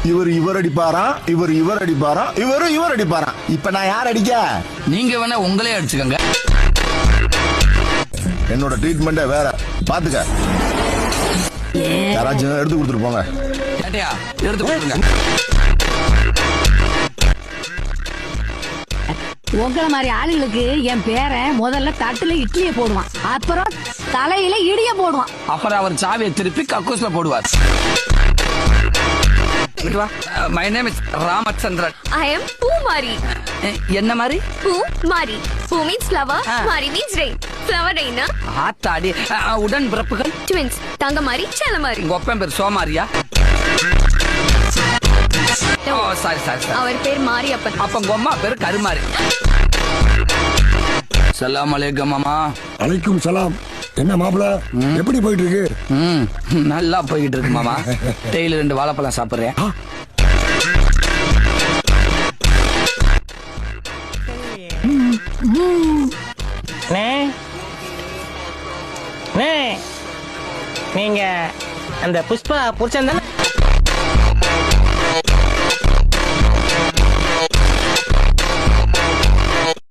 இவர் அடிப்பாராம், இவர் அடிப்பாராம், இவர் அடிப்பாராம். இப்ப நான் யார் அடிக்க? நீங்க வேணா உங்களே அடிச்சுக்கங்க. என்னோட ட்ரீட்மெண்டே வேற, பாத்துக்க. யாராச்சும் எடுத்து கொடுத்துட்டு போங்க. கேட்டியா? எடுத்து கொடுங்க. உங்கள மாதிரி ஆளுங்களுக்கு என் பேரன் முதல்ல தட்டுல இட்லியை போடுவான், அப்புறம் தலையில இடிய போடுவான், அப்புறம் அவர் சாவியை திருப்பி கக்கூஸ்ல போடுவார். My name is Ramachandran. I am Pumari. என்ன மாதிரி? Pumari. Pu means flower, Mari means rain. Flower rain. ஆத்தாடி. உடன் பிறப்புகள்? Twins. Tangamari, Chalamari. உங்க ஒப்பன் பேர் சோமாரியா? ஓ சாரி. அவர் பேர் மாரியப்பன். அப்ப உங்க அம்மா பேரு கருமாரி. சலாம் அலைக்கும் மாமா. அலைக்கும் சலாம். என்ன மாப்பிள, எப்படி போயிட்டு இருக்கு? நல்லா போயிட்டு இருக்கு மாமா. டெய்லி 2 வாழைப்பழம் சாப்பிடுறேன். நீங்க அந்த புஷ்பா புருஷன் தானே?